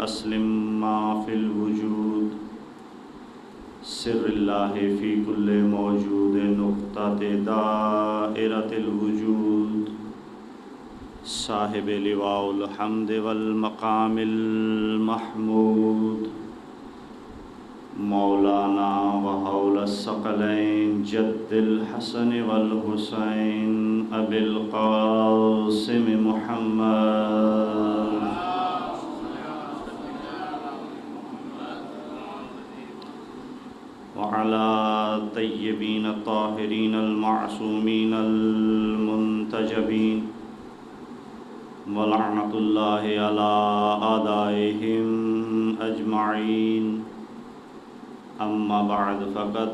اسلم ما فی الوجود سر اللہ فی کل موجود نقطۃ دائرۃ الوجود صاحب لواء الحمد والمقام المحمود مولانا وحول الثقلین جد الحسن والحسین ابی القاسم محمد وعلى طیبین الطاہرین المعصومین المنتجبین ولعنۃ اللہ علی اعدائہم اجمعین اما بعد فقد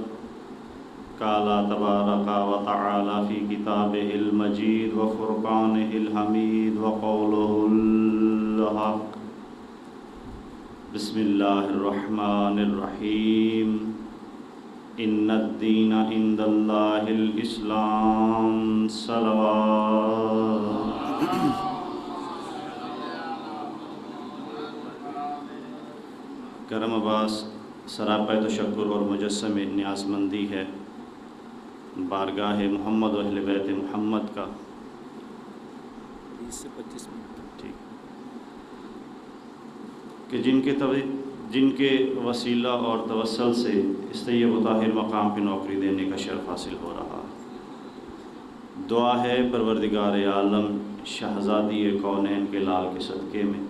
قال تبارک وتعالی فی کتابہ المجید وفرقانہ الحمید وقولہ الحق بسم اللہ الرحمن الرحیم ان الدین عند اللہ الاسلام صلوات کرم عباس سراپہ تشکر اور مجسم نیاز مندی ہے بارگاہ محمد و اہل بیت محمد کا 20 سے 25 منٹ ٹھیک کہ جن کے وسیلہ اور توسل سے اس طیب و طاہر مقام پہ نوکری دینے کا شرف حاصل ہو رہا دعا ہے پروردگار عالم شہزادی کونین کے لال کے صدقے میں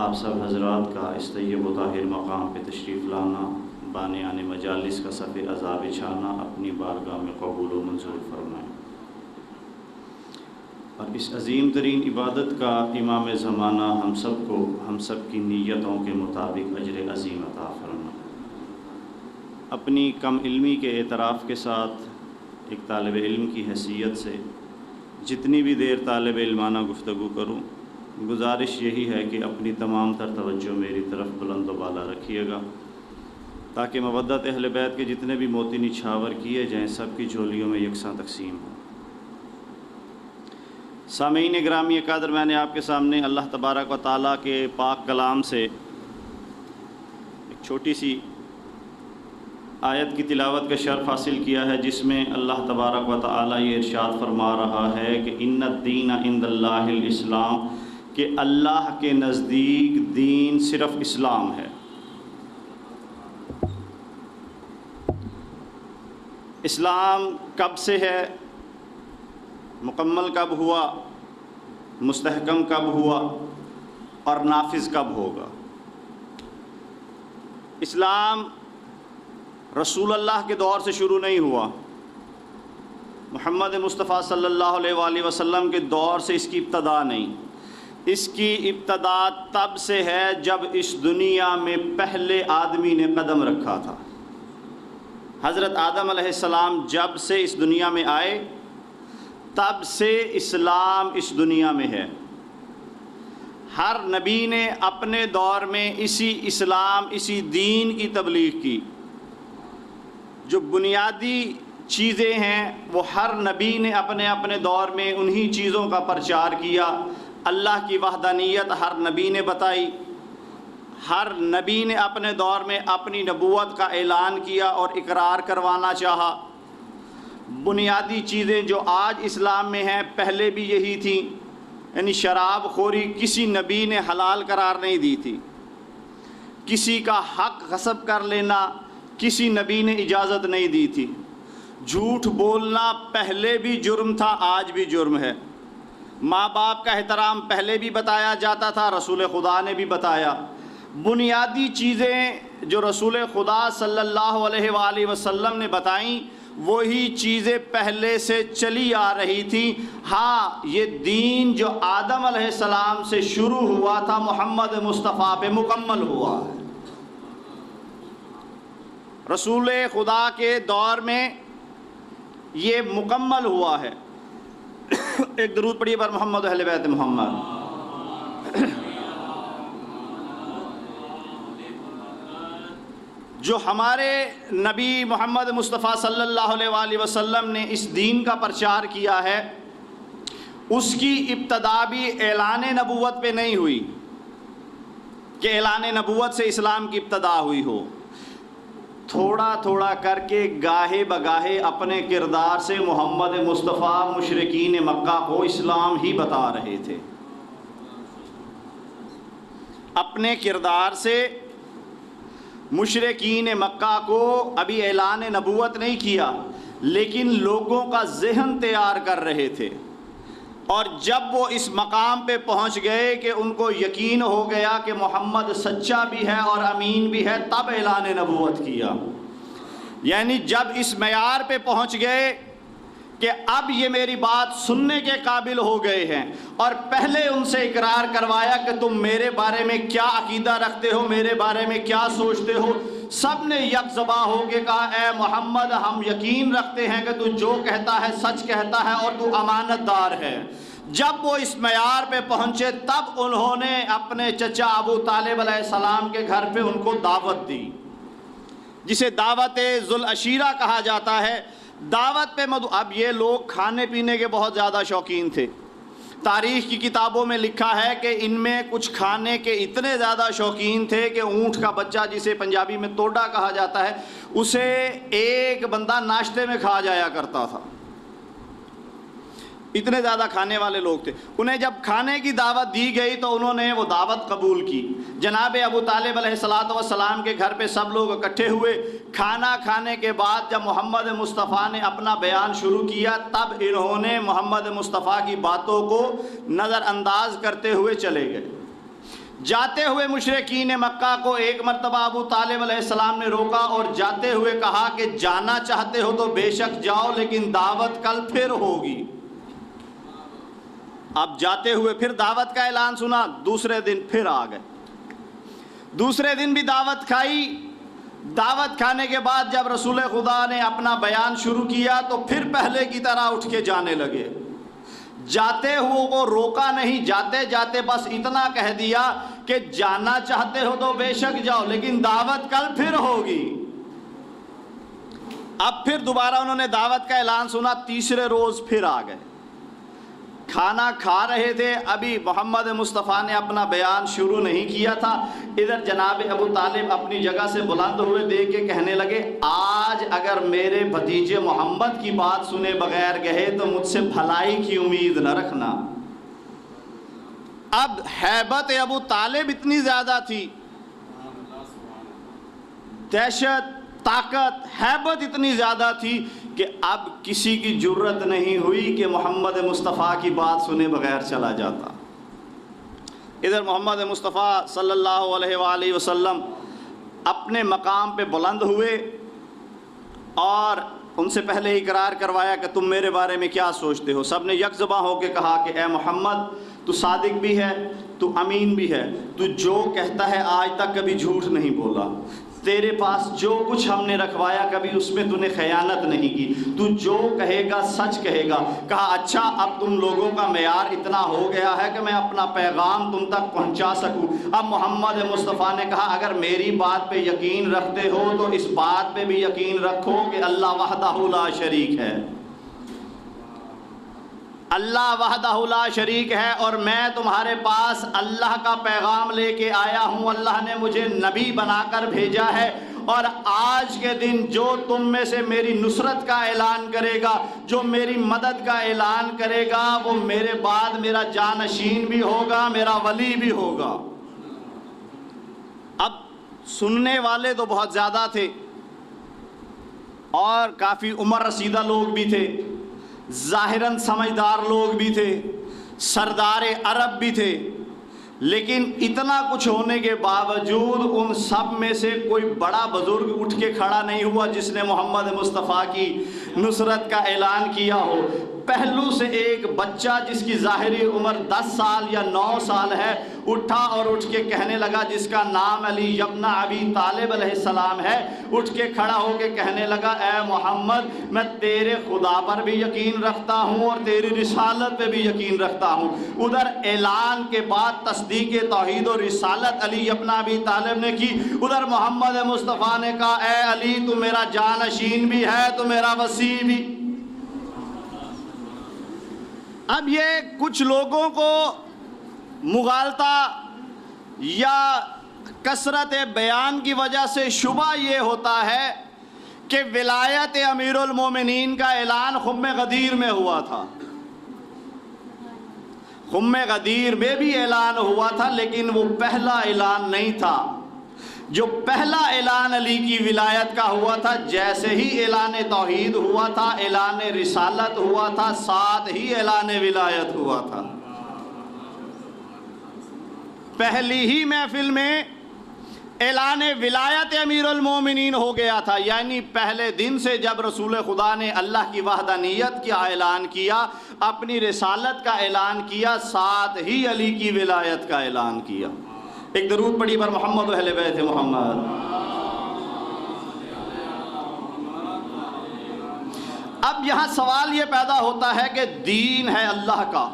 آپ سب حضرات کا اس طیب و طاہر مقام پہ تشریف لانا بانیان مجالس کا صف عذاب چھانا اپنی بارگاہ میں قبول و منظور فرمائیں اور اس عظیم ترین عبادت کا امام زمانہ ہم سب کی نیتوں کے مطابق اجر عظیم عطا فرمائیں۔ اپنی کم علمی کے اعتراف کے ساتھ ایک طالب علم کی حیثیت سے جتنی بھی دیر طالب علمانہ گفتگو کروں گزارش یہی ہے کہ اپنی تمام تر توجہ میری طرف بلند و بالا رکھیے گا تاکہ مودت اہل بیت کے جتنے بھی موتی نچھاور کیے جائیں سب کی جھولیوں میں یکساں تقسیم ہوں۔ سامعین گرامی قدر، میں نے آپ کے سامنے اللہ تبارک و تعالیٰ کے پاک کلام سے ایک چھوٹی سی آیت کی تلاوت کا شرف حاصل کیا ہے جس میں اللہ تبارک و تعالیٰ یہ ارشاد فرما رہا ہے کہ ان الدین عند اللہ الاسلام، کہ اللہ کے نزدیک دین صرف اسلام ہے۔ اسلام کب سے ہے، مکمل کب ہوا، مستحکم کب ہوا اور نافذ کب ہوگا؟ اسلام رسول اللہ کے دور سے شروع نہیں ہوا، محمد مصطفیٰ صلی اللہ علیہ وآلہ وسلم کے دور سے اس کی ابتدا نہیں، اس کی ابتدا تب سے ہے جب اس دنیا میں پہلے آدمی نے قدم رکھا تھا۔ حضرت آدم علیہ السلام جب سے اس دنیا میں آئے تب سے اسلام اس دنیا میں ہے۔ ہر نبی نے اپنے دور میں اسی اسلام، اسی دین کی تبلیغ کی۔ جو بنیادی چیزیں ہیں وہ ہر نبی نے اپنے دور میں انہی چیزوں کا پرچار کیا۔ اللہ کی وحدانیت ہر نبی نے بتائی، ہر نبی نے اپنے دور میں اپنی نبوت کا اعلان کیا اور اقرار کروانا چاہا۔ بنیادی چیزیں جو آج اسلام میں ہیں پہلے بھی یہی تھیں، یعنی شراب خوری کسی نبی نے حلال قرار نہیں دی تھی، کسی کا حق غصب کر لینا کسی نبی نے اجازت نہیں دی تھی، جھوٹ بولنا پہلے بھی جرم تھا آج بھی جرم ہے، ماں باپ کا احترام پہلے بھی بتایا جاتا تھا، رسول خدا نے بھی بتایا۔ بنیادی چیزیں جو رسول خدا صلی اللہ علیہ وآلہ وسلم نے بتائیں وہی چیزیں پہلے سے چلی آ رہی تھی۔ ہاں، یہ دین جو آدم علیہ السلام سے شروع ہوا تھا محمد مصطفیٰ پہ مکمل ہوا ہے۔ رسول خدا کے دور میں یہ مکمل ہوا ہے۔ ایک درود پڑھیے پر محمد اہل بیت محمد۔ جو ہمارے نبی محمد مصطفیٰ صلی اللہ علیہ وآلہ وسلم نے اس دین کا پرچار کیا ہے، اس کی ابتدا بھی اعلان نبوت پہ نہیں ہوئی، کہ اعلان نبوت سے اسلام کی ابتدا ہوئی ہو، تھوڑا تھوڑا کر کے گاہے بگاہے اپنے کردار سے محمد مصطفیٰ مشرکین مکہ کو اسلام ہی بتا رہے تھے۔ اپنے کردار سے مشرکین مکہ کو ابھی اعلان نبوت نہیں کیا، لیکن لوگوں کا ذہن تیار کر رہے تھے، اور جب وہ اس مقام پہ پہنچ گئے کہ ان کو یقین ہو گیا کہ محمد سچا بھی ہے اور امین بھی ہے، تب اعلان نبوت کیا۔ یعنی جب اس معیار پہ پہنچ گئے کہ اب یہ میری بات سننے کے قابل ہو گئے ہیں، اور پہلے ان سے اقرار کروایا کہ تم میرے بارے میں کیا عقیدہ رکھتے ہو، میرے بارے میں کیا سوچتے ہو، سب نے یک زباں ہو کے کہا اے محمد ہم یقین رکھتے ہیں کہ تو جو کہتا ہے سچ کہتا ہے اور تو امانت دار ہے۔ جب وہ اس معیار پہ پہنچے تب انہوں نے اپنے چچا ابو طالب علیہ السلام کے گھر پہ ان کو دعوت دی، جسے دعوت ذوالعشیرہ کہا جاتا ہے۔ دعوت پہ اب یہ لوگ کھانے پینے کے بہت زیادہ شوقین تھے۔ تاریخ کی کتابوں میں لکھا ہے کہ ان میں کچھ کھانے کے اتنے زیادہ شوقین تھے کہ اونٹ کا بچہ، جسے پنجابی میں توڈا کہا جاتا ہے، اسے ایک بندہ ناشتے میں کھا جایا کرتا تھا، اتنے زیادہ کھانے والے لوگ تھے۔ انہیں جب کھانے کی دعوت دی گئی تو انہوں نے وہ دعوت قبول کی۔ جناب ابو طالب علیہ السلام کے گھر پہ سب لوگ اکٹھے ہوئے۔ کھانا کھانے کے بعد جب محمد مصطفیٰ نے اپنا بیان شروع کیا تب انہوں نے محمد مصطفیٰ کی باتوں کو نظر انداز کرتے ہوئے چلے گئے۔ جاتے ہوئے مشرکین مکہ کو ایک مرتبہ ابو طالب علیہ السلام نے روکا اور جاتے ہوئے کہا کہ جانا چاہتے ہو تو بے شک جاؤ، لیکن دعوت کل پھر ہوگی۔ اب جاتے ہوئے پھر دعوت کا اعلان سنا، دوسرے دن پھر آ گئے، دوسرے دن بھی دعوت کھائی۔ دعوت کھانے کے بعد جب رسول خدا نے اپنا بیان شروع کیا تو پھر پہلے کی طرح اٹھ کے جانے لگے۔ جاتے ہوئے کو روکا نہیں، جاتے جاتے بس اتنا کہہ دیا کہ جانا چاہتے ہو تو بے شک جاؤ، لیکن دعوت کل پھر ہوگی۔ اب پھر دوبارہ انہوں نے دعوت کا اعلان سنا، تیسرے روز پھر آ گئے۔ کھانا کھا رہے تھے، ابھی محمد مصطفیٰ نے اپنا بیان شروع نہیں کیا تھا۔ ادھر جناب ابو طالب اپنی جگہ سے بلند ہوئے دیکھ کے کہنے لگے آج اگر میرے بھتیجے محمد کی بات سنے بغیر گئے تو مجھ سے بھلائی کی امید نہ رکھنا۔ اب ہیبت ابو طالب اتنی زیادہ تھی، دہشت، طاقت، ہیبت اتنی زیادہ تھی کہ اب کسی کی جرت نہیں ہوئی کہ محمد مصطفیٰ کی بات سنے بغیر چلا جاتا۔ ادھر محمد مصطفیٰ صلی اللہ علیہ وآلہ وسلم اپنے مقام پہ بلند ہوئے اور ان سے پہلے اقرار کروایا کہ تم میرے بارے میں کیا سوچتے ہو۔ سب نے یک زباں ہو کے کہا کہ اے محمد تو صادق بھی ہے، تو امین بھی ہے، تو جو کہتا ہے آج تک کبھی جھوٹ نہیں بولا، تیرے پاس جو کچھ ہم نے رکھوایا کبھی اس میں تو نے خیانت نہیں کی، تو جو کہے گا سچ کہے گا۔ کہا اچھا اب تم لوگوں کا معیار اتنا ہو گیا ہے کہ میں اپنا پیغام تم تک پہنچا سکوں۔ اب محمد مصطفیٰ نے کہا اگر میری بات پہ یقین رکھتے ہو تو اس بات پہ بھی یقین رکھو کہ اللہ وحدہ لا شریک ہے، اللہ وحدہ لا شریک ہے، اور میں تمہارے پاس اللہ کا پیغام لے کے آیا ہوں۔ اللہ نے مجھے نبی بنا کر بھیجا ہے، اور آج کے دن جو تم میں سے میری نصرت کا اعلان کرے گا، جو میری مدد کا اعلان کرے گا، وہ میرے بعد میرا جانشین بھی ہوگا، میرا ولی بھی ہوگا۔ اب سننے والے تو بہت زیادہ تھے اور کافی عمر رسیدہ لوگ بھی تھے، ظاہراً سمجھدار لوگ بھی تھے، سردار عرب بھی تھے، لیکن اتنا کچھ ہونے کے باوجود ان سب میں سے کوئی بڑا بزرگ اٹھ کے کھڑا نہیں ہوا جس نے محمد مصطفیٰ کی نصرت کا اعلان کیا ہو۔ پہلو سے ایک بچہ جس کی ظاہری عمر 10 سال یا 9 سال ہے اٹھا اور اٹھ کے کہنے لگا، جس کا نام علی ابن ابی طالب علیہ السلام ہے، اٹھ کے کھڑا ہو کے کہنے لگا اے محمد میں تیرے خدا پر بھی یقین رکھتا ہوں اور تیری رسالت پہ بھی یقین رکھتا ہوں۔ ادھر اعلان کے بعد تصدیق توحید و رسالت علی ابن ابی طالب نے کی، ادھر محمد مصطفیٰ نے کہا اے علی تو میرا جانشین بھی ہے، تو میرا وصی بھی۔ اب یہ کچھ لوگوں کو مغالطہ یا کثرت بیان کی وجہ سے شبہ یہ ہوتا ہے کہ ولایت امیر المومنین کا اعلان خم غدیر میں ہوا تھا. خم غدیر میں بھی اعلان ہوا تھا، لیکن وہ پہلا اعلان نہیں تھا. جو پہلا اعلان علی کی ولایت کا ہوا تھا، جیسے ہی اعلان توحید ہوا تھا، اعلان رسالت ہوا تھا، ساتھ ہی اعلان ولایت ہوا تھا. پہلی ہی محفل میں اعلان ولایت امیر المومنین ہو گیا تھا، یعنی پہلے دن سے جب رسول خدا نے اللہ کی وحدانیت کا اعلان کیا، اپنی رسالت کا اعلان کیا، ساتھ ہی علی کی ولایت کا اعلان کیا. ایک درود پڑھی پر محمد و اہل بیت محمد. اب یہاں سوال یہ پیدا ہوتا ہے کہ دین ہے اللہ کا،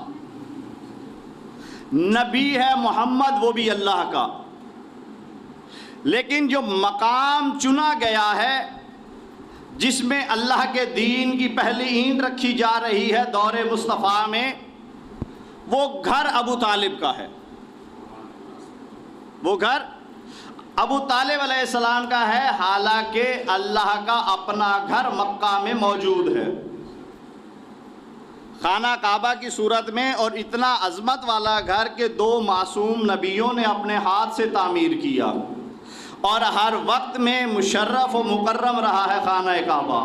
نبی ہے محمد وہ بھی اللہ کا، لیکن جو مقام چنا گیا ہے جس میں اللہ کے دین کی پہلی اینٹ رکھی جا رہی ہے دور مصطفیٰ میں، وہ گھر ابو طالب کا ہے. وہ گھر ابو طالب علیہ السلام کا ہے، حالانکہ اللہ کا اپنا گھر مکہ میں موجود ہے، خانہ کعبہ کی صورت میں، اور اتنا عظمت والا گھر کہ 2 معصوم نبیوں نے اپنے ہاتھ سے تعمیر کیا، اور ہر وقت میں مشرف و مکرم رہا ہے خانہ کعبہ.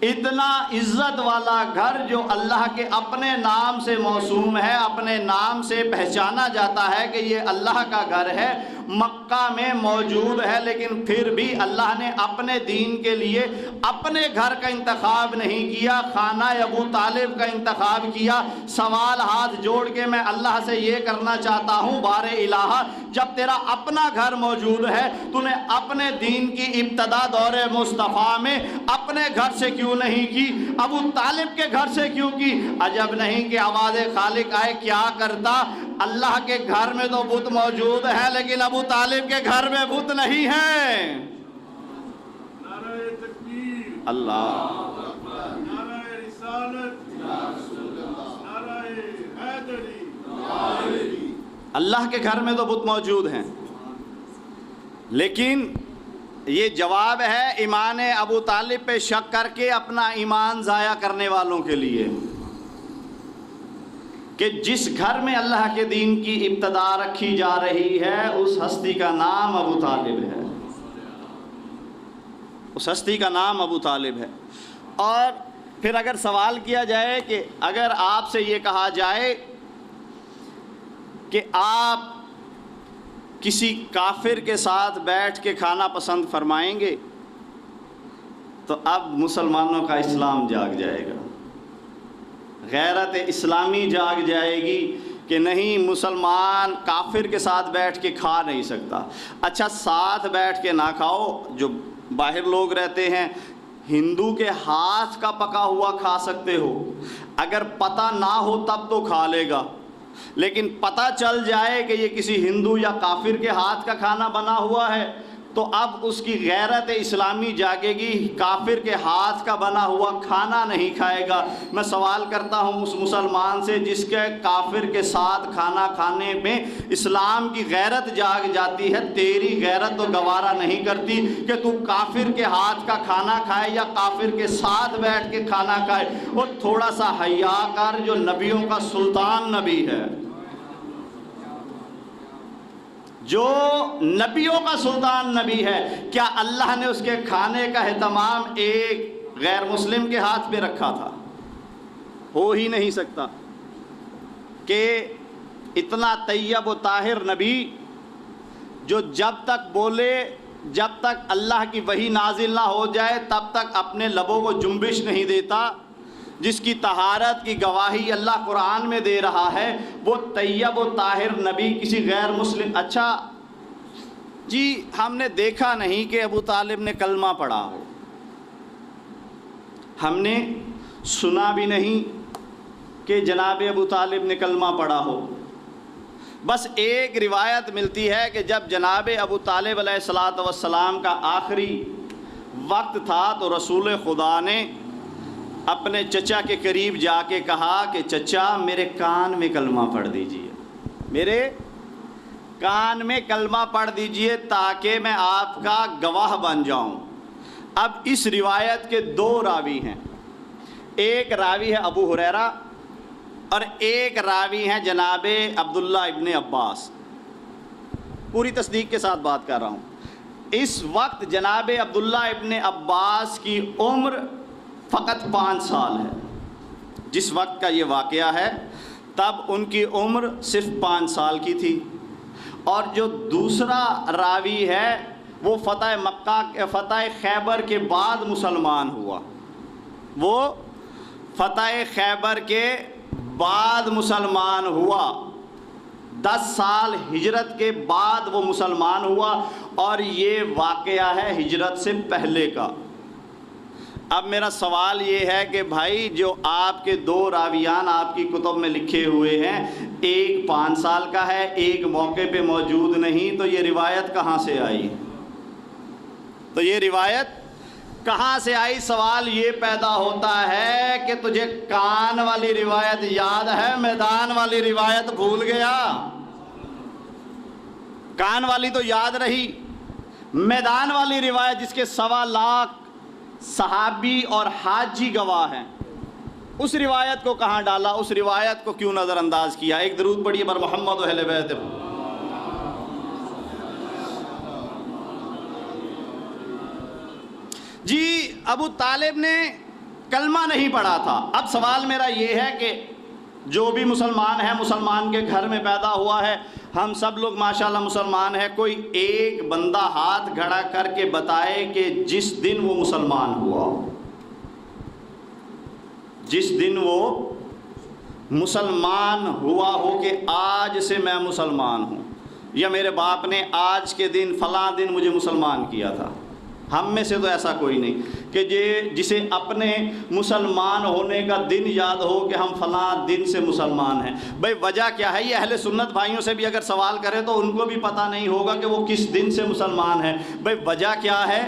اتنا عزت والا گھر جو اللہ کے اپنے نام سے موسوم ہے، اپنے نام سے پہچانا جاتا ہے کہ یہ اللہ کا گھر ہے، مکہ میں موجود ہے، لیکن پھر بھی اللہ نے اپنے دین کے لیے اپنے گھر کا انتخاب نہیں کیا، خانہ ابو طالب کا انتخاب کیا. سوال ہاتھ جوڑ کے میں اللہ سے یہ کرنا چاہتا ہوں، بار الہ، جب تیرا اپنا گھر موجود ہے، تو نے اپنے دین کی ابتدا دور مصطفیٰ میں اپنے گھر سے کیوں نہیں کی، ابو طالب کے گھر سے کیوں کی؟ عجب نہیں کہ آواز خالق آئے، کیا کرتا؟ اللہ کے گھر میں تو بت موجود ہے، لیکن ابو طالب کے گھر میں بت نہیں ہے. نعرہ تکبیر، اللہ، نعرہ رسالت، نعرہ حیدری. اللہ کے گھر میں تو بت موجود ہیں، لیکن یہ جواب ہے ایمان ابو طالب پہ شک کر کے اپنا ایمان ضائع کرنے والوں کے لیے، کہ جس گھر میں اللہ کے دین کی ابتدا رکھی جا رہی ہے اس ہستی کا نام ابو طالب ہے، اس ہستی کا نام ابو طالب ہے. اور پھر اگر سوال کیا جائے کہ اگر آپ سے یہ کہا جائے کہ آپ کسی کافر کے ساتھ بیٹھ کے کھانا پسند فرمائیں گے، تو اب مسلمانوں کا اسلام جاگ جائے گا، غیرت اسلامی جاگ جائے گی کہ نہیں، مسلمان کافر کے ساتھ بیٹھ کے کھا نہیں سکتا. اچھا، ساتھ بیٹھ کے نہ کھاؤ، جو باہر لوگ رہتے ہیں ہندو کے ہاتھ کا پکا ہوا کھا سکتے ہو، اگر پتہ نہ ہو تب تو کھا لے گا، لیکن پتہ چل جائے کہ یہ کسی ہندو یا کافر کے ہاتھ کا کھانا بنا ہوا ہے تو اب اس کی غیرت اسلامی جاگے گی، کافر کے ہاتھ کا بنا ہوا کھانا نہیں کھائے گا. میں سوال کرتا ہوں اس مسلمان سے جس کے کافر کے ساتھ کھانا کھانے میں اسلام کی غیرت جاگ جاتی ہے، تیری غیرت تو گوارا نہیں کرتی کہ تو کافر کے ہاتھ کا کھانا کھائے یا کافر کے ساتھ بیٹھ کے کھانا کھائے. اور تھوڑا سا حیا کر، جو نبیوں کا سلطان نبی ہے، جو نبیوں کا سلطان نبی ہے، کیا اللہ نے اس کے کھانے کا اہتمام ایک غیر مسلم کے ہاتھ پہ رکھا تھا؟ ہو ہی نہیں سکتا کہ اتنا طیب و طاہر نبی جو جب تک بولے، جب تک اللہ کی وحی نازل نہ ہو جائے تب تک اپنے لبوں کو جنبش نہیں دیتا، جس کی طہارت کی گواہی اللہ قرآن میں دے رہا ہے، وہ طیب و طاہر نبی کسی غیر مسلم. اچھا جی، ہم نے دیکھا نہیں کہ ابو طالب نے کلمہ پڑھا ہو، ہم نے سنا بھی نہیں کہ جناب ابو طالب نے کلمہ پڑھا ہو. بس ایک روایت ملتی ہے کہ جب جناب ابو طالب علیہ السلام کا آخری وقت تھا تو رسول خدا نے اپنے چچا کے قریب جا کے کہا کہ چچا میرے کان میں کلمہ پڑھ دیجئے، میرے کان میں کلمہ پڑھ دیجئے تاکہ میں آپ کا گواہ بن جاؤں۔ اب اس روایت کے دو راوی ہیں، ایک راوی ہے ابو ہریرہ اور ایک راوی ہیں جناب عبداللہ ابن عباس۔ پوری تصدیق کے ساتھ بات کر رہا ہوں۔ اس وقت جناب عبداللہ ابن عباس کی عمر فقط 5 سال ہے۔ جس وقت کا یہ واقعہ ہے تب ان کی عمر صرف 5 سال کی تھی، اور جو دوسرا راوی ہے وہ فتح خیبر کے بعد مسلمان ہوا، وہ فتح خیبر کے بعد مسلمان ہوا، 10 سال ہجرت کے بعد وہ مسلمان ہوا، اور یہ واقعہ ہے ہجرت سے پہلے کا۔ اب میرا سوال یہ ہے کہ بھائی جو آپ کے 2 راویان آپ کی کتب میں لکھے ہوئے ہیں، ایک 5 سال کا ہے، ایک موقع پہ موجود نہیں، تو یہ روایت کہاں سے آئی؟ تو یہ روایت کہاں سے آئی؟ سوال یہ پیدا ہوتا ہے کہ تجھے کان والی روایت یاد ہے، میدان والی روایت بھول گیا؟ کان والی تو یاد رہی، میدان والی روایت جس کے 1.25 لاکھ صحابی اور حاجی گواہ ہیں، اس روایت کو کہاں ڈالا؟ اس روایت کو کیوں نظر انداز کیا؟ ایک درود پڑھیے بر محمد و اہل بیت۔ جی ابو طالب نے کلمہ نہیں پڑھا تھا۔ اب سوال میرا یہ ہے کہ جو بھی مسلمان ہے، مسلمان کے گھر میں پیدا ہوا ہے، ہم سب لوگ ماشاءاللہ مسلمان ہیں، کوئی ایک بندہ ہاتھ کھڑا کر کے بتائے کہ جس دن وہ مسلمان ہوا، جس دن وہ مسلمان ہوا ہو کہ آج سے میں مسلمان ہوں، یا میرے باپ نے آج کے دن فلاں دن مجھے مسلمان کیا تھا۔ ہم میں سے تو ایسا کوئی نہیں کہ جسے اپنے مسلمان ہونے کا دن یاد ہو کہ ہم فلاں دن سے مسلمان ہیں۔ بھئی وجہ کیا ہے؟ یہ اہل سنت بھائیوں سے بھی اگر سوال کرے تو ان کو بھی پتہ نہیں ہوگا کہ وہ کس دن سے مسلمان ہیں۔ بھئی وجہ کیا ہے؟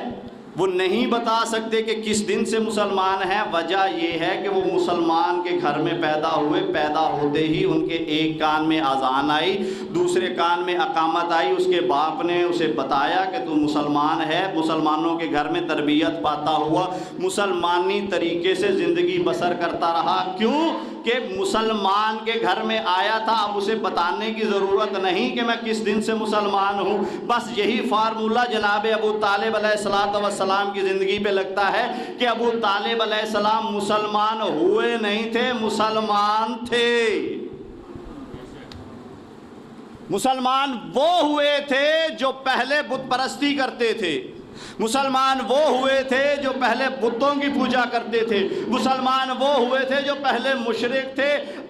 وہ نہیں بتا سکتے کہ کس دن سے مسلمان ہیں۔ وجہ یہ ہے کہ وہ مسلمان کے گھر میں پیدا ہوئے، پیدا ہوتے ہی ان کے ایک کان میں اذان آئی، دوسرے کان میں اقامت آئی، اس کے باپ نے اسے بتایا کہ تو مسلمان ہے، مسلمانوں کے گھر میں تربیت پاتا ہوا، مسلمانی طریقے سے زندگی بسر کرتا رہا۔ کیوں کہ مسلمان کے گھر میں آیا تھا، اب اسے بتانے کی ضرورت نہیں کہ میں کس دن سے مسلمان ہوں۔ بس یہی فارمولہ جناب ابو طالب علیہ السلام کی زندگی پہ لگتا ہے کہ ابو طالب علیہ السلام مسلمان ہوئے نہیں تھے، مسلمان تھے۔ مسلمان وہ ہوئے تھے جو پہلے بت پرستی کرتے تھے، مسلمان وہ ہوئے تھے جو پہلے بتوں کی پوجا کرتے تھے، مسلمان وہ ہوئے تھے جو پہلے مشرک تھے،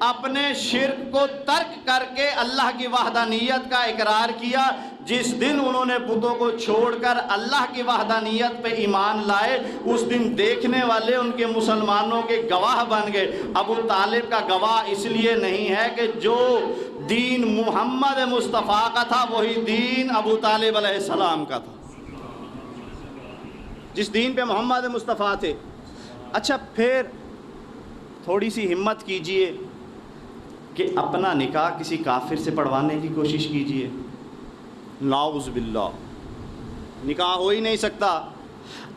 اپنے شرک کو ترک کر کے اللہ کی وحدانیت کا اقرار کیا۔ جس دن انہوں نے بتوں کو چھوڑ کر اللہ کی وحدانیت پہ ایمان لائے، اس دن دیکھنے والے ان کے مسلمانوں کے گواہ بن گئے۔ ابو طالب کا گواہ اس لیے نہیں ہے کہ جو دین محمد مصطفیٰ کا تھا وہی دین ابو طالب علیہ السلام کا تھا، جس دین پہ محمد مصطفیٰ تھے۔ اچھا پھر تھوڑی سی ہمت کیجئے کہ اپنا نکاح کسی کافر سے پڑھوانے کی کوشش کیجئے۔ نعوذ باللہ، نکاح ہو ہی نہیں سکتا۔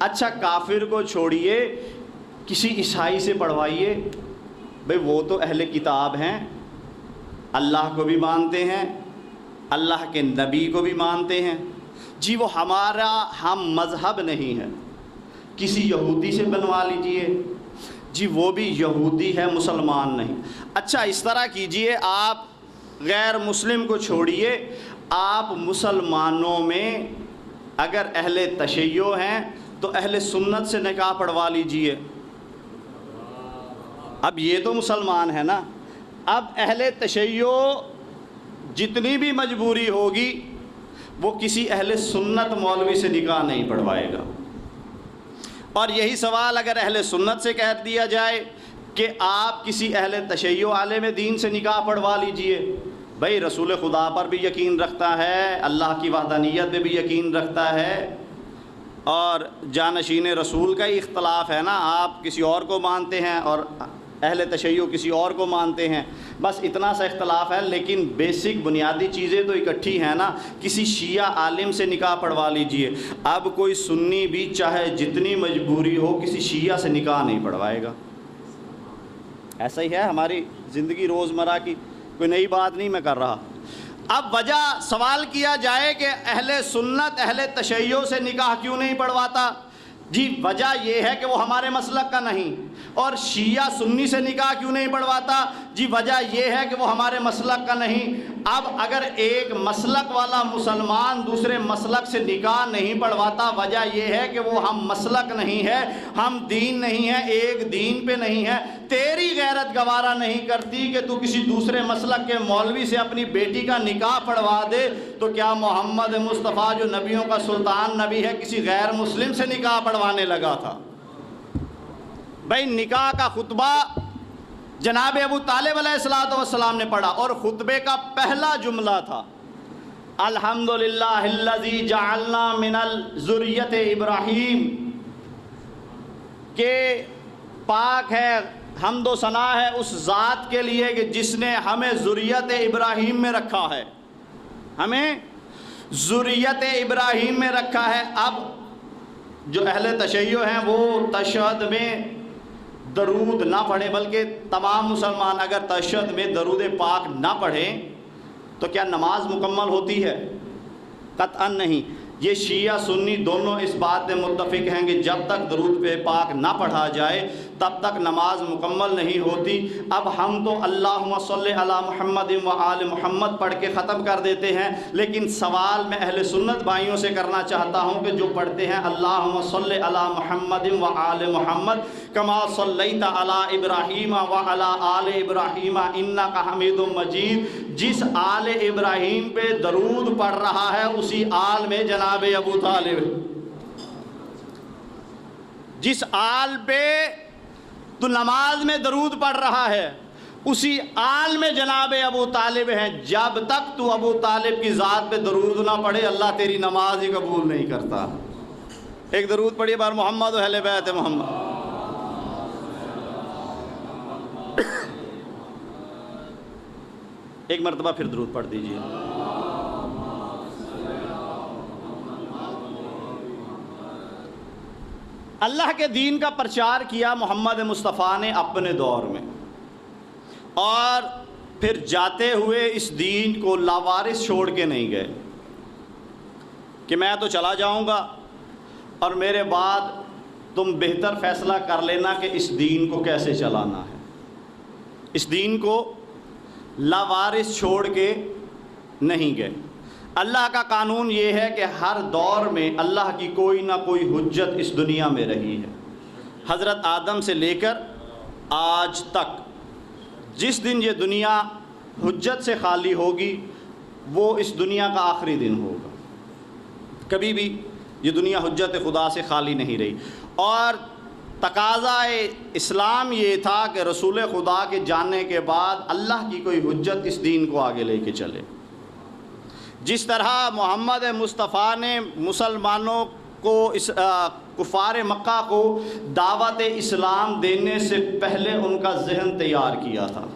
اچھا کافر کو چھوڑیے، کسی عیسائی سے پڑھوائیے، بھئی وہ تو اہل کتاب ہیں، اللہ کو بھی مانتے ہیں، اللہ کے نبی کو بھی مانتے ہیں، جی وہ ہمارا ہم مذہب نہیں ہے، کسی یہودی سے بنوا لیجئے، جی وہ بھی یہودی ہے، مسلمان نہیں۔ اچھا اس طرح کیجئے، آپ غیر مسلم کو چھوڑیے، آپ مسلمانوں میں اگر اہل تشیع ہیں تو اہل سنت سے نکاح پڑھوا لیجئے۔ اب یہ تو مسلمان ہے نا، اب اہل تشیع جتنی بھی مجبوری ہوگی وہ کسی اہل سنت مولوی سے نکاح نہیں پڑھوائے گا۔ اور یہی سوال اگر اہل سنت سے کہہ دیا جائے کہ آپ کسی اہل تشیع عالم دین سے نکاح پڑھوا لیجئے، بھائی رسول خدا پر بھی یقین رکھتا ہے، اللہ کی وحدانیت پہ بھی یقین رکھتا ہے، اور جانشین رسول کا ہی اختلاف ہے نا، آپ کسی اور کو مانتے ہیں اور اہل تشیع کسی اور کو مانتے ہیں، بس اتنا سا اختلاف ہے، لیکن بیسک بنیادی چیزیں تو اکٹھی ہیں نا۔ کسی شیعہ عالم سے نکاح پڑھوا لیجئے، اب کوئی سنی بھی چاہے جتنی مجبوری ہو کسی شیعہ سے نکاح نہیں پڑھوائے گا۔ ایسا ہی ہے ہماری زندگی روزمرہ کی، کوئی نئی بات نہیں میں کر رہا۔ اب وجہ سوال کیا جائے کہ اہل سنت اہل تشیع سے نکاح کیوں نہیں پڑھواتا؟ جی وجہ یہ ہے کہ وہ ہمارے مسلک کا نہیں۔ اور شیعہ سنی سے نکاح کیوں نہیں پڑھواتا؟ جی وجہ یہ ہے کہ وہ ہمارے مسلک کا نہیں۔ اب اگر ایک مسلک والا مسلمان دوسرے مسلک سے نکاح نہیں پڑھواتا، وجہ یہ ہے کہ وہ ہم مسلک نہیں ہے، ہم دین نہیں ہے، ایک دین پہ نہیں ہے۔ تیری غیرت گوارا نہیں کرتی کہ تو کسی دوسرے مسلک کے مولوی سے اپنی بیٹی کا نکاح پڑھوا دے، تو کیا محمد مصطفیٰ جو نبیوں کا سلطان نبی ہے کسی غیر مسلم سے نکاح پڑھوانے لگا تھا؟ بھائی نکاح کا خطبہ جناب ابو طالب علیہ السلام نے پڑھا، اور خطبے کا پہلا جملہ تھا الحمدللہ الذی جعلنا من الذریۃ ابراہیم، کہ پاک ہے، حمد و ثنا ہے اس ذات کے لیے کہ جس نے ہمیں ذریت ابراہیم میں رکھا ہے، ہمیں ذریت ابراہیم میں رکھا ہے۔ اب جو اہل تشیع ہیں وہ تشہد میں درود نہ پڑھیں، بلکہ تمام مسلمان اگر تشہد میں درود پاک نہ پڑھیں تو کیا نماز مکمل ہوتی ہے؟ قطعاً نہیں۔ یہ شیعہ سنی دونوں اس بات میں متفق ہیں کہ جب تک درود پاک نہ پڑھا جائے تب تک نماز مکمل نہیں ہوتی۔ اب ہم تو اللہم صلی علی محمد و آل محمد پڑھ کے ختم کر دیتے ہیں، لیکن سوال میں اہل سنت بھائیوں سے کرنا چاہتا ہوں کہ جو پڑھتے ہیں اللہم صلی علی محمد و آل محمد کما صلیت علی ابراہیم و علی آل ابراہیم انک حمید مجید، جس آل ابراہیم پہ درود پڑھ رہا ہے اسی آل میں جناب ابو طالب، جس آل پہ تو نماز میں درود پڑھ رہا ہے اسی آل میں جناب ابو طالب ہیں۔ جب تک تو ابو طالب کی ذات پہ درود نہ پڑھے اللہ تیری نماز ہی قبول نہیں کرتا۔ ایک درود پڑھیے بار محمد و اہل بیت محمد۔ ایک مرتبہ پھر درود پڑھ دیجیے۔ اللہ کے دین کا پرچار کیا محمد مصطفیٰ نے اپنے دور میں، اور پھر جاتے ہوئے اس دین کو لاوارث چھوڑ کے نہیں گئے کہ میں تو چلا جاؤں گا اور میرے بعد تم بہتر فیصلہ کر لینا کہ اس دین کو کیسے چلانا ہے۔ اس دین کو لاوارث چھوڑ کے نہیں گئے۔ اللہ کا قانون یہ ہے کہ ہر دور میں اللہ کی کوئی نہ کوئی حجت اس دنیا میں رہی ہے۔ حضرت آدم سے لے کر آج تک جس دن یہ دنیا حجت سے خالی ہوگی وہ اس دنیا کا آخری دن ہوگا۔ کبھی بھی یہ دنیا حجت خدا سے خالی نہیں رہی، اور تقاضائے اسلام یہ تھا کہ رسول خدا کے جاننے کے بعد اللہ کی کوئی حجت اس دین کو آگے لے کے چلے۔ جس طرح محمد مصطفیٰ نے مسلمانوں کو کفار مکہ کو دعوت اسلام دینے سے پہلے ان کا ذہن تیار کیا تھا۔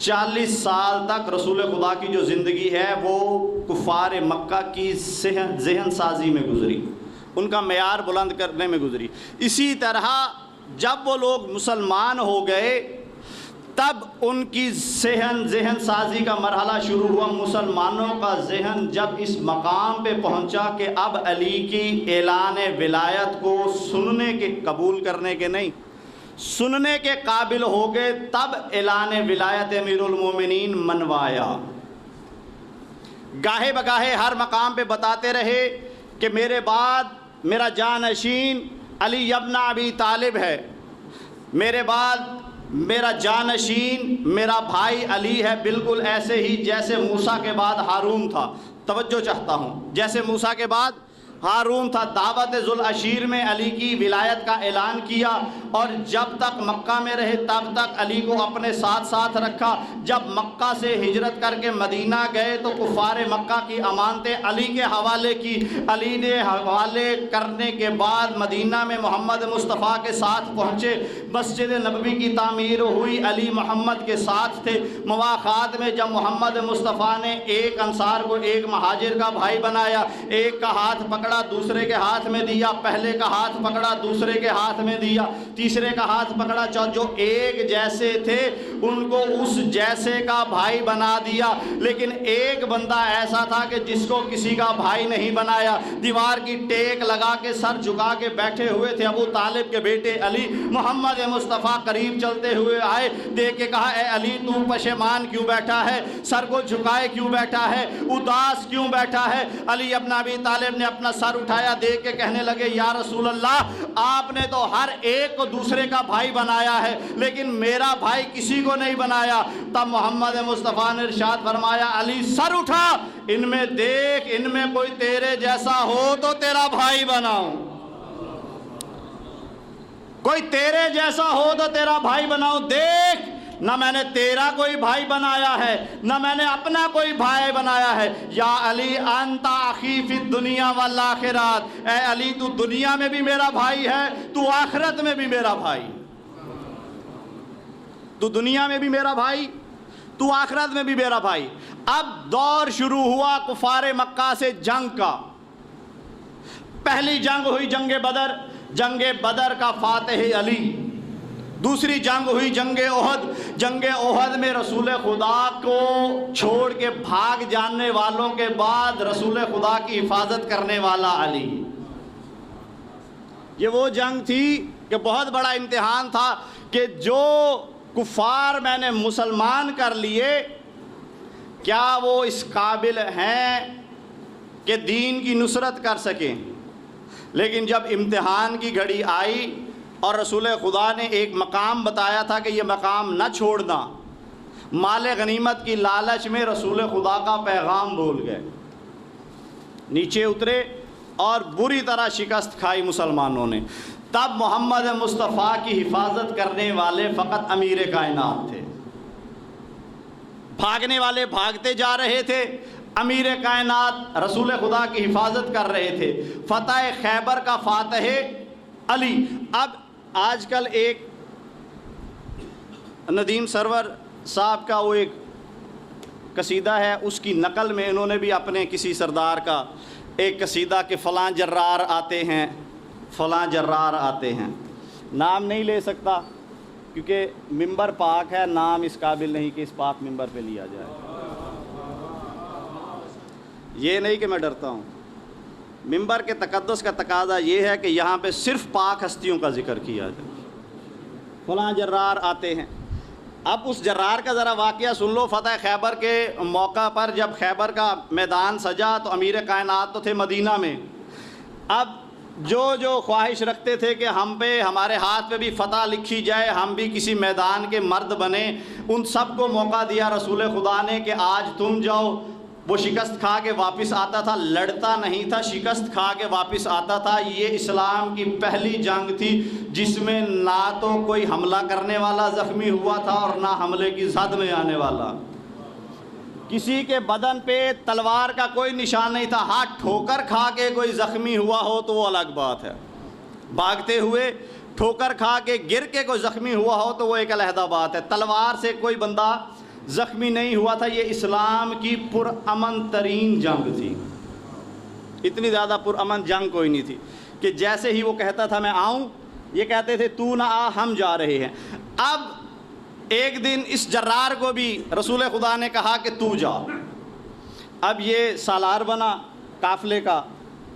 40 سال تک رسول خدا کی جو زندگی ہے وہ کفار مکہ کی ذہن سازی میں گزری، ان کا معیار بلند کرنے میں گزری۔ اسی طرح جب وہ لوگ مسلمان ہو گئے تب ان کی ذہن سازی کا مرحلہ شروع ہوا۔ مسلمانوں کا ذہن جب اس مقام پہ پہنچا کہ اب علی کی اعلان ولایت کو سننے کے، قبول کرنے کے نہیں، سننے کے قابل ہو گئے، تب اعلان ولایت امیر المومنین منوایا۔ گاہے بگاہے ہر مقام پہ بتاتے رہے کہ میرے بعد میرا جانشین علی ابن ابی طالب ہے، میرے بعد میرا جانشین میرا بھائی علی ہے، بالکل ایسے ہی جیسے موسیٰ کے بعد ہارون تھا۔ توجہ چاہتا ہوں، جیسے موسیٰ کے بعد ہارون تھا۔ دعوت ذوالعشیر میں علی کی ولایت کا اعلان کیا، اور جب تک مکہ میں رہے تب تک علی کو اپنے ساتھ ساتھ رکھا۔ جب مکہ سے ہجرت کر کے مدینہ گئے تو کفار مکہ کی امانتیں علی کے حوالے کی۔ علی نے حوالے کرنے کے بعد مدینہ میں محمد مصطفیٰ کے ساتھ پہنچے، مسجد نبوی کی تعمیر ہوئی، علی محمد کے ساتھ تھے۔ مواخات میں جب محمد مصطفیٰ نے ایک انصار کو ایک مہاجر کا بھائی بنایا، ایک کا ہاتھ پکڑا دوسرے کے ہاتھ میں دیا، پہلے کا ہاتھ پکڑا دوسرے کے ہاتھ میں دیا، تیسرے کا ہاتھ پکڑا، جو ایک جیسے تھے ان کو اس جیسے کا بھائی بنا دیا۔ لیکن ایک بندہ ایسا تھا کہ جس کو کسی کا بھائی نہیں بنایا، دیوار کی ٹیک لگا کے سر جھکا کے بیٹھے ہوئے تھے۔ ابو طالب کے بیٹے علی محمد مصطفیٰ قریب چلتے ہوئے آئے، دیکھ کے کہا، اے علی تو پشیمان کیوں بیٹھا ہے، سر کو جھکائے کیوں بیٹھا ہے، اداس کیوں بیٹھا ہے؟ علی ابن ابی طالب نے اپنا سر اٹھایا، دیکھ کے کہنے لگے، یا رسول اللہ آپ نے تو ہر ایک کو دوسرے کا بھائی بنایا ہے لیکن میرا بھائی کسی کو نہیں بنایا۔ تب محمد مصطفیٰ نے ارشاد فرمایا، علی سر اٹھا، ان میں دیکھ، ان میں کوئی تیرے جیسا ہو تو تیرا بھائی بناؤں، کوئی تیرے جیسا ہو تو تیرا بھائی بناؤں۔ دیکھ، نہ میں نے تیرا کوئی بھائی بنایا ہے نہ میں نے اپنا کوئی بھائی بنایا ہے۔ یا علی انت اخی فی الدنیا والآخرات، اے علی تو دنیا میں بھی میرا بھائی ہے، تو آخرت میں بھی میرا بھائی، تو دنیا میں بھی میرا بھائی، تو آخرت میں بھی میرا بھائی۔ اب دور شروع ہوا کفار مکہ سے جنگ کا۔ پہلی جنگ ہوئی جنگ بدر، جنگ بدر کا فاتح علی۔ دوسری جنگ ہوئی جنگ احد، جنگ احد میں رسول خدا کو چھوڑ کے بھاگ جانے والوں کے بعد رسول خدا کی حفاظت کرنے والا علی۔ یہ وہ جنگ تھی کہ بہت بڑا امتحان تھا کہ جو کفار میں نے مسلمان کر لیے، کیا وہ اس قابل ہیں کہ دین کی نصرت کر سکیں؟ لیکن جب امتحان کی گھڑی آئی اور رسول خدا نے ایک مقام بتایا تھا کہ یہ مقام نہ چھوڑنا، مال غنیمت کی لالچ میں رسول خدا کا پیغام بھول گئے، نیچے اترے اور بری طرح شکست کھائی مسلمانوں نے۔ تب محمد مصطفیٰ کی حفاظت کرنے والے فقط امیر کائنات تھے۔ بھاگنے والے بھاگتے جا رہے تھے، امیر کائنات رسول خدا کی حفاظت کر رہے تھے۔ فتح خیبر کا فاتح علی۔ اب آج کل ایک ندیم سرور صاحب کا وہ ایک قصیدہ ہے، اس کی نقل میں انہوں نے بھی اپنے کسی سردار کا ایک قصیدہ کہ فلاں جرار آتے ہیں، فلاں جرار آتے ہیں۔ نام نہیں لے سکتا کیونکہ ممبر پاک ہے، نام اس قابل نہیں کہ اس پاک ممبر پہ لیا جائے۔ یہ نہیں کہ میں ڈرتا ہوں، ممبر کے تقدس کا تقاضا یہ ہے کہ یہاں پہ صرف پاک ہستیوں کا ذکر کیا جائے۔ فلاں جرار آتے ہیں۔ اب اس جرار کا ذرا واقعہ سن لو۔ فتح خیبر کے موقع پر جب خیبر کا میدان سجا تو امیر کائنات تو تھے مدینہ میں۔ اب جو خواہش رکھتے تھے کہ ہم پہ، ہمارے ہاتھ پہ بھی فتح لکھی جائے، ہم بھی کسی میدان کے مرد بنے، ان سب کو موقع دیا رسول خدا نے کہ آج تم جاؤ۔ وہ شکست کھا کے واپس آتا تھا، لڑتا نہیں تھا، شکست کھا کے واپس آتا تھا۔ یہ اسلام کی پہلی جنگ تھی جس میں نہ تو کوئی حملہ کرنے والا زخمی ہوا تھا اور نہ حملے کی زد میں آنے والا۔ کسی کے بدن پہ تلوار کا کوئی نشان نہیں تھا۔ ہاں ٹھوکر کھا کے کوئی زخمی ہوا ہو تو وہ الگ بات ہے، بھاگتے ہوئے ٹھوکر کھا کے گر کے کوئی زخمی ہوا ہو تو وہ ایک علیحدہ بات ہے۔ تلوار سے کوئی بندہ زخمی نہیں ہوا تھا۔ یہ اسلام کی پرامن ترین جنگ تھی، اتنی زیادہ پرامن جنگ کوئی نہیں تھی کہ جیسے ہی وہ کہتا تھا میں آؤں، یہ کہتے تھے تو نہ آ، ہم جا رہے ہیں۔ اب ایک دن اس جرار کو بھی رسول خدا نے کہا کہ تو جا۔ اب یہ سالار بنا قافلے کا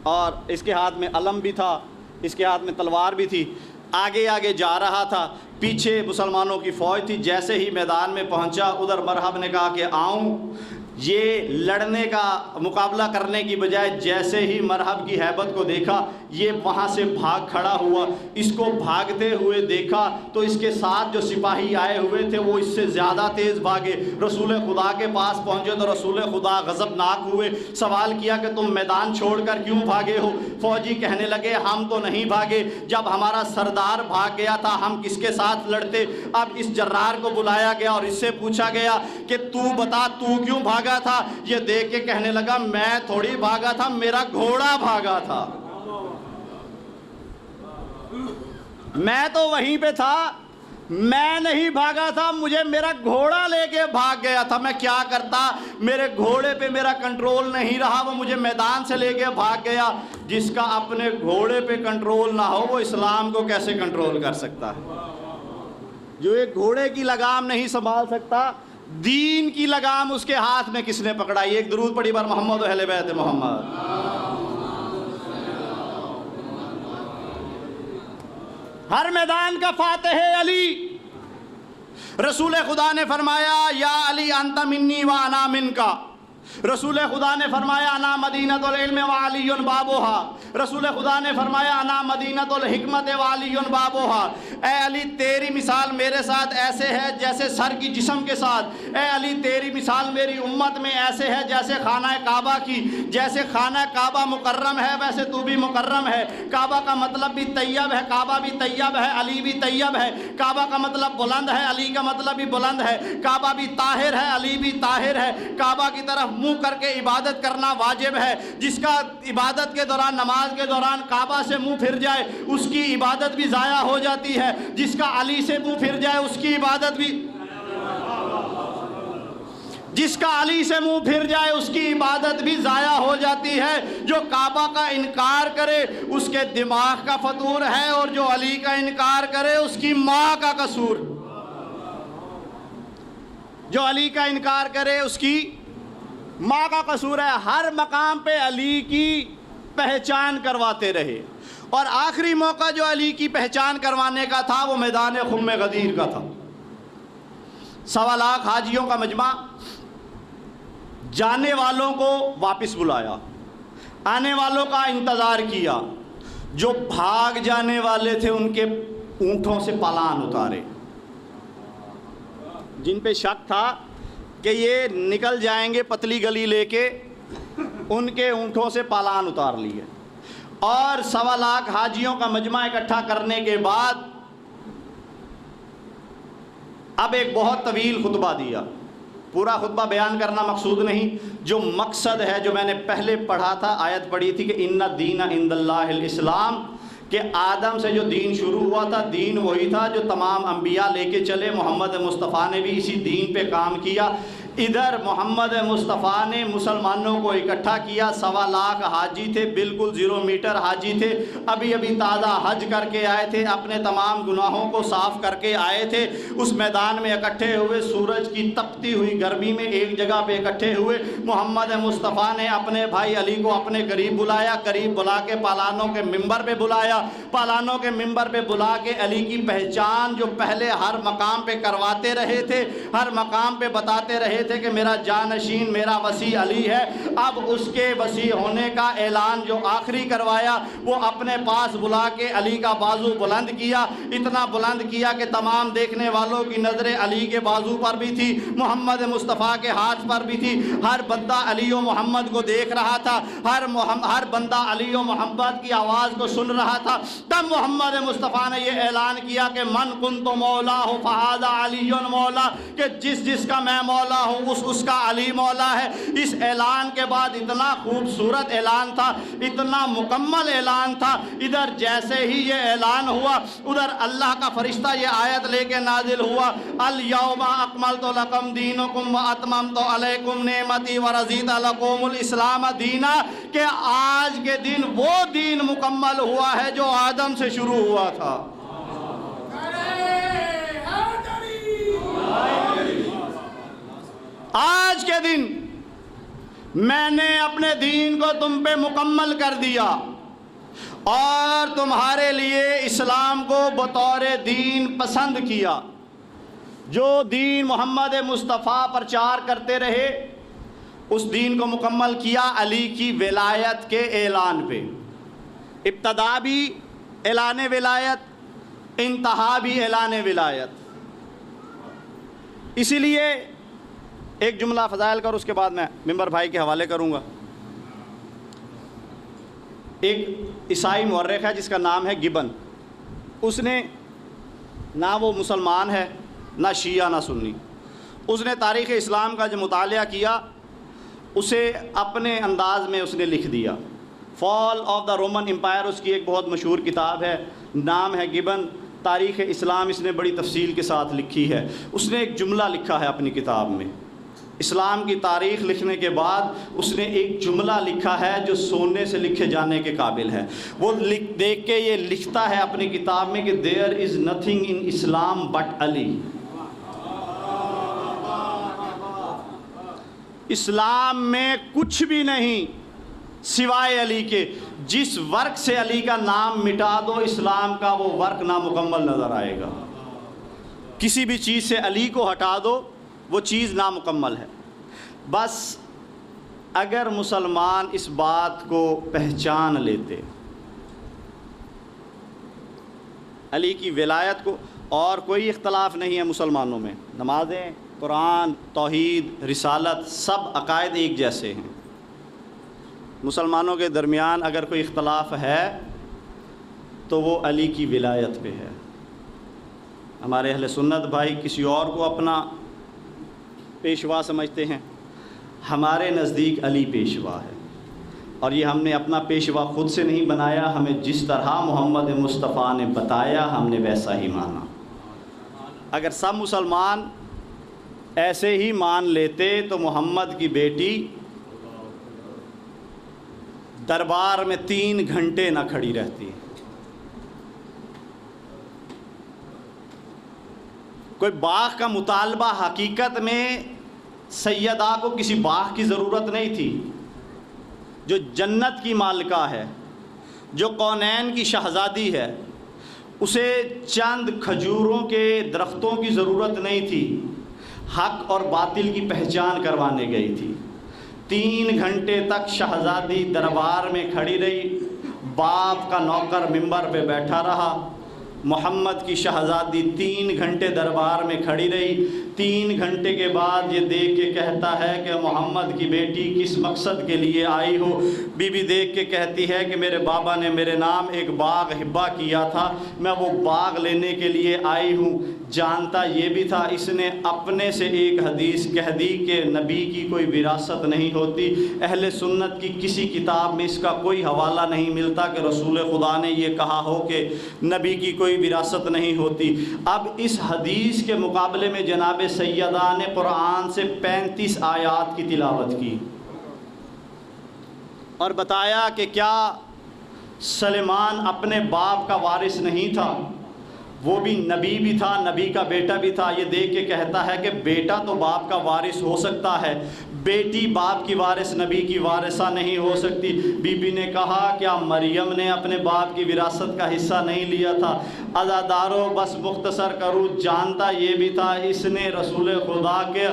اور اس کے ہاتھ میں علم بھی تھا، اس کے ہاتھ میں تلوار بھی تھی، آگے آگے جا رہا تھا، پیچھے مسلمانوں کی فوج تھی۔ جیسے ہی میدان میں پہنچا ادھر مرحب نے کہا کہ آؤں، یہ لڑنے کا مقابلہ کرنے کی بجائے جیسے ہی مرحب کی ہیبت کو دیکھا یہ وہاں سے بھاگ کھڑا ہوا. اس کو بھاگتے ہوئے دیکھا تو اس کے ساتھ جو سپاہی آئے ہوئے تھے وہ اس سے زیادہ تیز بھاگے. رسول خدا کے پاس پہنچے تو رسول خدا غضبناک ہوئے. سوال کیا کہ تم میدان چھوڑ کر کیوں بھاگے ہو؟ فوجی کہنے لگے ہم تو نہیں بھاگے، جب ہمارا سردار بھاگ گیا تھا ہم کس کے ساتھ لڑتے؟ اب اس جرار کو بلایا گیا اور اس سے پوچھا گیا کہ تو بتا تو کیوں بھاگا تھا؟ یہ دیکھ کے کہنے لگا میں تھوڑی بھاگا تھا، میرا گھوڑا بھاگا تھا. میں تو وہیں پہ تھا، میں نہیں بھاگا تھا، مجھے میرا گھوڑا لے کے بھاگ گیا تھا. میں کیا کرتا؟ میرے گھوڑے پہ میرا کنٹرول نہیں رہا، وہ مجھے میدان سے لے کے بھاگ گیا. جس کا اپنے گھوڑے پہ کنٹرول نہ ہو وہ اسلام کو کیسے کنٹرول کر سکتا ہے؟ جو ایک گھوڑے کی لگام نہیں سنبھال سکتا، دین کی لگام اس کے ہاتھ میں کس نے پکڑائی؟ ایک درود پڑھی بر محمد و اہل بیت محمد. ہر میدان کا فاتح علی. رسول خدا نے فرمایا یا علی انت منی و انا منکا. رسول خدا نے فرمایا انا مدینۃ العلم و علی بابوہا. رسول خدا نے فرمایا انا مدینۃ الحکمت و علی بابوہا. اے علی تیری مثال میرے ساتھ ایسے ہے جیسے سر کی جسم کے ساتھ. اے علی تیری مثال میری امت میں ایسے ہے جیسے خانہ کعبہ کی. جیسے خانہ کعبہ مکرم ہے ویسے تو بھی مکرم ہے. کعبہ کا مطلب بھی طیب ہے، کعبہ بھی طیب ہے، علی بھی طیب ہے. کعبہ کا مطلب بلند ہے، علی کا مطلب بھی بلند ہے. کعبہ بھی طاہر ہے، علی بھی طاہر ہے. کعبہ کی طرف منہ کر کے عبادت کرنا واجب ہے. جس کا عبادت کے دوران نماز کے دوران کعبہ سے منہ پھر جائے اس کی عبادت بھی ضائع ہو جاتی ہے. جس کا علی سے منہ پھر جائے اس کی عبادت بھی جس کا علی سے منہ پھر جائے اس کی عبادت بھی ضائع ہو جاتی ہے. جو کعبہ کا انکار کرے اس کے دماغ کا فطور ہے اور جو علی کا انکار کرے اس کی ماں کا قصور. جو علی کا انکار کرے اس کی ماں کا قصور ہے. ہر مقام پہ علی کی پہچان کرواتے رہے اور آخری موقع جو علی کی پہچان کروانے کا تھا وہ میدان خم غدیر کا تھا. 1.25 لاکھ حاجیوں کا مجمع. جانے والوں کو واپس بلایا، آنے والوں کا انتظار کیا. جو بھاگ جانے والے تھے ان کے اونٹوں سے پالان اتارے. جن پہ شک تھا کہ یہ نکل جائیں گے پتلی گلی لے کے ان کے اونٹوں سے پالان اتار لیے. اور 1.25 لاکھ حاجیوں کا مجمع اکٹھا کرنے کے بعد اب ایک بہت طویل خطبہ دیا. پورا خطبہ بیان کرنا مقصود نہیں، جو مقصد ہے جو میں نے پہلے پڑھا تھا، آیت پڑھی تھی کہ ان الدین عند اللہ الاسلام، کہ آدم سے جو دین شروع ہوا تھا دین وہی تھا جو تمام انبیاء لے کے چلے. محمد مصطفیٰ نے بھی اسی دین پہ کام کیا. ادھر محمد مصطفیٰ نے مسلمانوں کو اکٹھا کیا. 1.25 لاکھ حاجی تھے، بالکل 0 میٹر حاجی تھے، ابھی ابھی تازہ حج کر کے آئے تھے، اپنے تمام گناہوں کو صاف کر کے آئے تھے. اس میدان میں اکٹھے ہوئے، سورج کی تپتی ہوئی گرمی میں ایک جگہ پہ اکٹھے ہوئے. محمد مصطفیٰ نے اپنے بھائی علی کو اپنے قریب بلایا، قریب بلا کے پالانوں کے منبر پہ بلایا. پالانوں کے منبر پہ بلا کے علی کی پہچان جو پہلے ہر مقام پہ کرواتے رہے تھے، ہر مقام پہ بتاتے رہے تھے کہ میرا جانشین میرا وسیع علی ہے، اب اس کے وسیع ہونے کا اعلان جو آخری کروایا وہ اپنے پاس بلا کے علی کا بازو بلند کیا. اتنا بلند کیا کہ تمام دیکھنے والوں کی نظریں علی کے بازو پر بھی تھی، محمد مصطفیٰ کے ہاتھ پر بھی تھی. ہر بندہ علی و محمد کو دیکھ رہا تھا، ہر بندہ علی و محمد کی آواز کو سن رہا تھا. تب محمد مصطفیٰ نے یہ اعلان کیا کہ من کنت مولا فہذا علی مولا، کہ جس کا میں مولا ہوں اس کا علی مولا ہے. اس اعلان کے بعد اتنا خوبصورت اعلان تھا، اتنا مکمل اعلان تھا. ادھر جیسے ہی یہ اعلان ہوا ادھر اللہ کا فرشتہ یہ آیت لے کے نازل ہوا، الیوم اکملت لکم دینکم واتممت علیکم نعمتی ورضیت لکم الاسلام دینا، کہ آج کے دن وہ دین مکمل ہوا ہے جو آدم سے شروع ہوا تھا. آج کے دن میں نے اپنے دین کو تم پہ مکمل کر دیا اور تمہارے لیے اسلام کو بطور دین پسند کیا. جو دین محمد مصطفیٰ پرچار کرتے رہے اس دین کو مکمل کیا علی کی ولایت کے اعلان پہ. ابتدا بھی اعلان ولایت، انتہا بھی اعلان ولایت. اسی لیے ایک جملہ فضائل کا اور اس کے بعد میں ممبر بھائی کے حوالے کروں گا. ایک عیسائی مورخ ہے جس کا نام ہے گبن. اس نے نہ وہ مسلمان ہے نہ شیعہ نہ سنی. اس نے تاریخ اسلام کا جو مطالعہ کیا اسے اپنے انداز میں اس نے لکھ دیا. فال آف دا رومن امپائر اس کی ایک بہت مشہور کتاب ہے، نام ہے گبن. تاریخ اسلام اس نے بڑی تفصیل کے ساتھ لکھی ہے. اس نے ایک جملہ لکھا ہے اپنی کتاب میں. اسلام کی تاریخ لکھنے کے بعد اس نے ایک جملہ لکھا ہے جو سونے سے لکھے جانے کے قابل ہے. وہ دیکھ کے یہ لکھتا ہے اپنی کتاب میں کہ there is nothing in Islam but Ali. اسلام میں کچھ بھی نہیں سوائے علی کے. جس ورک سے علی کا نام مٹا دو اسلام کا وہ ورک نامکمل نظر آئے گا. کسی بھی چیز سے علی کو ہٹا دو وہ چیز نامکمل ہے. بس اگر مسلمان اس بات کو پہچان لیتے علی کی ولایت کو، اور کوئی اختلاف نہیں ہے مسلمانوں میں، نمازیں، قرآن، توحید، رسالت، سب عقائد ایک جیسے ہیں. مسلمانوں کے درمیان اگر کوئی اختلاف ہے تو وہ علی کی ولایت پہ ہے. ہمارے اہل سنت بھائی کسی اور کو اپنا پیشوا سمجھتے ہیں، ہمارے نزدیک علی پیشوا ہے. اور یہ ہم نے اپنا پیشوا خود سے نہیں بنایا، ہمیں جس طرح محمد مصطفیٰ نے بتایا ہم نے ویسا ہی مانا. اگر سب مسلمان ایسے ہی مان لیتے تو محمد کی بیٹی دربار میں 3 گھنٹے نہ کھڑی رہتی. کوئی باغ کا مطالبہ، حقیقت میں سیدہ کو کسی باغ کی ضرورت نہیں تھی. جو جنت کی مالکہ ہے، جو کونین کی شہزادی ہے، اسے چند کھجوروں کے درختوں کی ضرورت نہیں تھی. حق اور باطل کی پہچان کروانے گئی تھی. 3 گھنٹے تک شہزادی دربار میں کھڑی رہی. باپ کا نوکر منبر پہ بیٹھا رہا. محمد کی شہزادی 3 گھنٹے دربار میں کھڑی رہی. 3 گھنٹے کے بعد یہ دیکھ کے کہتا ہے کہ محمد کی بیٹی کس مقصد کے لیے آئی ہو؟ بی بی دیکھ کے کہتی ہے کہ میرے بابا نے میرے نام ایک باغ ہبہ کیا تھا، میں وہ باغ لینے کے لیے آئی ہوں. جانتا یہ بھی تھا اس نے اپنے سے ایک حدیث کہہ دی کہ نبی کی کوئی وراثت نہیں ہوتی. اہل سنت کی کسی کتاب میں اس کا کوئی حوالہ نہیں ملتا کہ رسول خدا نے یہ کہا ہو کہ نبی کی کوئی وراثت نہیں ہوتی. اب اس حدیث کے مقابلے میں جناب سیدہ نے قرآن سے 35 آیات کی تلاوت کی اور بتایا کہ کیا سلیمان اپنے باپ کا وارث نہیں تھا؟ وہ بھی نبی بھی تھا، نبی کا بیٹا بھی تھا. یہ دیکھ کے کہتا ہے کہ بیٹا تو باپ کا وارث ہو سکتا ہے، بیٹی باپ کی وارث نبی کی وارثہ نہیں ہو سکتی. بی بی نے کہا کیا مریم نے اپنے باپ کی وراثت کا حصہ نہیں لیا تھا؟ عزادارو بس مختصر کروں، جانتا یہ بھی تھا اس نے رسول خدا کے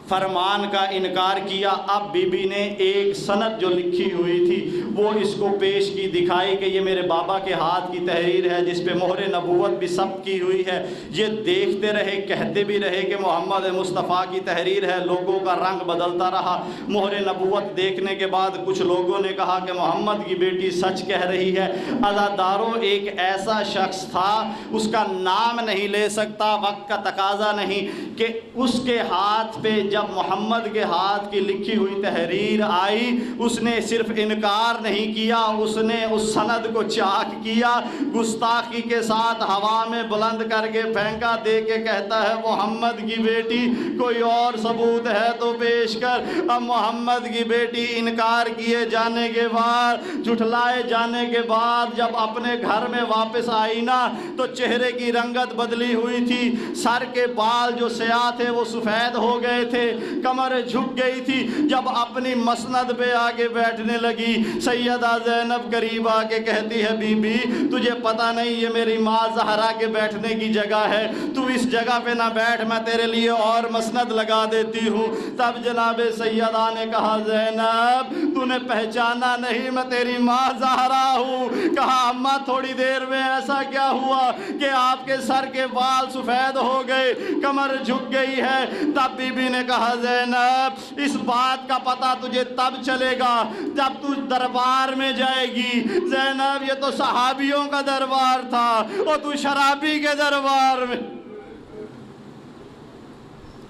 فرمان کا انکار کیا. اب بی بی نے ایک سند جو لکھی ہوئی تھی وہ اس کو پیش کی، دکھائی کہ یہ میرے بابا کے ہاتھ کی تحریر ہے جس پہ مہر نبوت بھی ثبت کی ہوئی ہے. یہ دیکھتے رہے، کہتے بھی رہے کہ محمد مصطفیٰ کی تحریر ہے. لوگوں کا رنگ بدلتا رہا. مہر نبوت دیکھنے کے بعد کچھ لوگوں نے کہا کہ محمد کی بیٹی سچ کہہ رہی ہے. عزاداروں ایک ایسا شخص تھا، اس کا نام نہیں لے سکتا، وقت کا تقاضا نہیں، کہ اس کے ہاتھ پہ جب محمد کے ہاتھ کی لکھی ہوئی تحریر آئی اس نے صرف انکار نہیں کیا، اس نے اس سند کو چاک کیا، گستاخی کے ساتھ ہوا میں بلند کر کے پھینکا. دے کے کہتا ہے محمد کی بیٹی کوئی اور ثبوت ہے تو پیش کر. اب محمد کی بیٹی انکار کیے جانے کے بعد، جھٹلائے جانے کے بعد جب اپنے گھر میں واپس آئی نا تو چہرے کی رنگت بدلی ہوئی تھی. سر کے بال جو سیاہ تھے وہ سفید ہو گئے تھے. تھے, کمر جھک گئی تھی. جب اپنی مسند پہ آگے بیٹھنے لگی, سیدہ زینب قریب آ کے کہتی ہے بی بی تجھے پتہ نہیں یہ میری ماں زہرا کے بیٹھنے کی جگہ ہے, تو اس جگہ پہ نہ بیٹھ, میں تیرے لیے اور مسند لگا دیتی ہوں. تب جناب سیدہ نے کہا زینب تو نے پہچانا نہیں, میں تیری ماں زہرا ہوں. کہا اماں تھوڑی دیر میں ایسا کیا ہوا کہ آپ کے سر کے بال سفید ہو گئے, کمر جھک گئی ہے. تب بی بی نے کہا زینب اس بات کا پتہ تجھے تب چلے گا جب تو دربار میں جائے گی. زینب یہ تو صحابیوں کا دربار تھا اور تو شرابی کے دربار میں.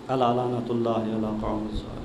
لعنت اللہ علی قوم الظالمین.